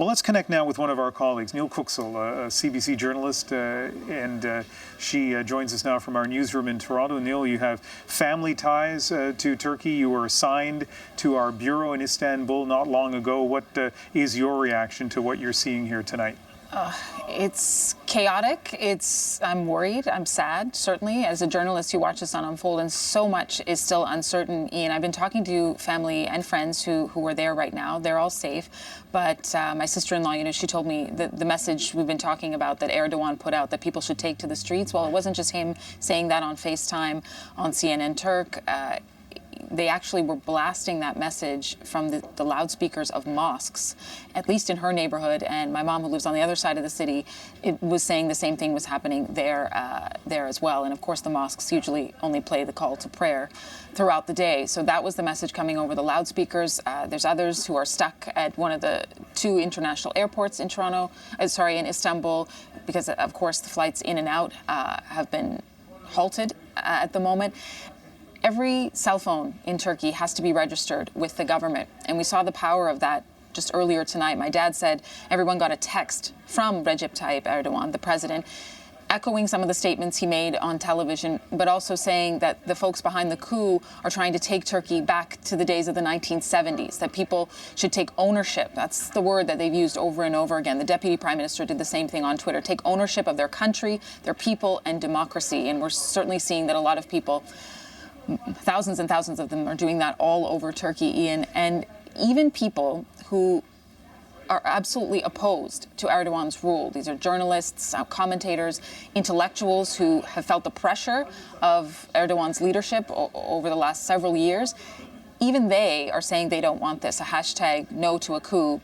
Well, let's connect now with one of our colleagues, Nil Köksal, a CBC journalist, and she joins us now from our newsroom in Toronto. Nil, you have family ties to Turkey. You were assigned to our bureau in Istanbul not long ago. What is your reaction to what you're seeing here tonight? It's chaotic. I'm worried. I'm sad, certainly. As a journalist, you watch this unfold, and so much is still uncertain. Ian, I've been talking to family and friends who are there right now. They're all safe. But my sister-in-law, she told me the message we've been talking about that Erdogan put out that people should take to the streets. Well, it wasn't just him saying that on FaceTime on CNN Turk. They actually were blasting that message from the loudspeakers of mosques, at least in her neighborhood. And my mom, who lives on the other side of the city, it was saying the same thing was happening there as well. And of course, the mosques usually only play the call to prayer throughout the day. So that was the message coming over the loudspeakers. There's others who are stuck at one of the two international airports in in Istanbul, because of course the flights in and out have been halted at the moment. Every cell phone in Turkey has to be registered with the government. And we saw the power of that just earlier tonight. My dad said everyone got a text from Recep Tayyip Erdogan, the president, echoing some of the statements he made on television, but also saying that the folks behind the coup are trying to take Turkey back to the days of the 1970s, that people should take ownership. That's the word that they've used over and over again. The deputy prime minister did the same thing on Twitter. Take ownership of their country, their people, and democracy. And we're certainly seeing that a lot of people, thousands and thousands of them, are doing that all over Turkey, Ian. And even people who are absolutely opposed to Erdogan's rule. These are journalists, commentators, intellectuals who have felt the pressure of Erdogan's leadership over the last several years. Even they are saying they don't want this, a hashtag no to a coup.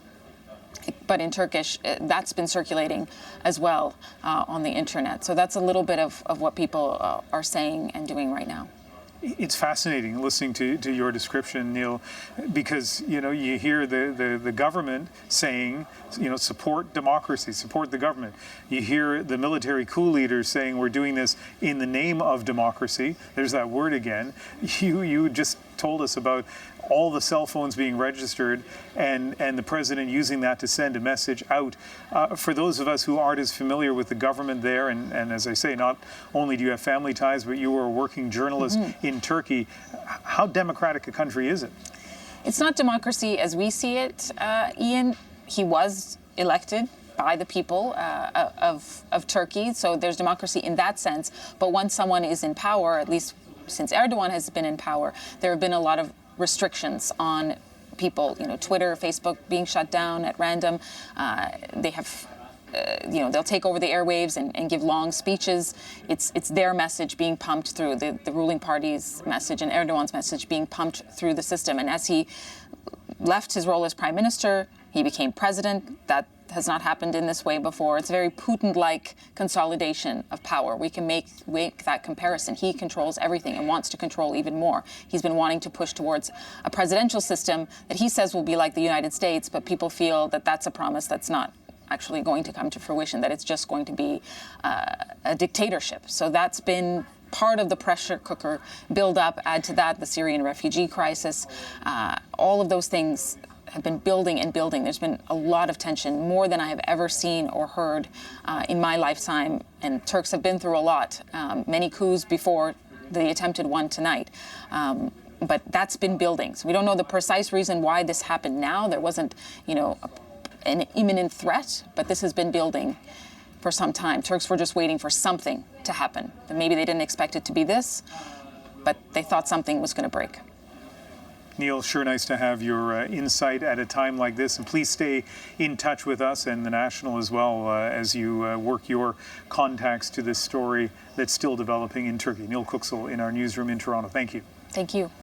But in Turkish, that's been circulating as well on the internet. So that's a little bit of what people are saying and doing right now. It's fascinating listening to your description, Neil, because you hear the government saying, support democracy, support the government. You hear the military coup leaders saying we're doing this in the name of democracy. There's that word again. You just told us about all the cell phones being registered and the president using that to send a message out. For those of us who aren't as familiar with the government there, and as I say, not only do you have family ties, but you were a working journalist in Turkey, how democratic a country is it? It's not democracy as we see it, Ian. He was elected by the people of Turkey, so there's democracy in that sense. But once someone is in power, at least since Erdogan has been in power, there have been a lot of restrictions on people, Twitter, Facebook being shut down at random. They have, they'll take over the airwaves and give long speeches. It's their message being pumped through, the ruling party's message and Erdogan's message being pumped through the system. And as he left his role as prime minister, he became president. That has not happened in this way before. It's a very Putin-like consolidation of power. We can make that comparison. He controls everything and wants to control even more. He's been wanting to push towards a presidential system that he says will be like the United States, but people feel that that's a promise that's not actually going to come to fruition, that it's just going to be a dictatorship. So that's been part of the pressure cooker build up. Add to that the Syrian refugee crisis. All of those things have been building and building. There's been a lot of tension, more than I have ever seen or heard in my lifetime. And Turks have been through a lot, many coups before the attempted one tonight. But that's been building. So we don't know the precise reason why this happened now. There wasn't, an imminent threat, but this has been building for some time. Turks were just waiting for something to happen. Maybe they didn't expect it to be this, but they thought something was going to break. Neil, sure nice to have your insight at a time like this. And please stay in touch with us and the National as well as you work your contacts to this story that's still developing in Turkey. Nil Köksal in our newsroom in Toronto. Thank you. Thank you.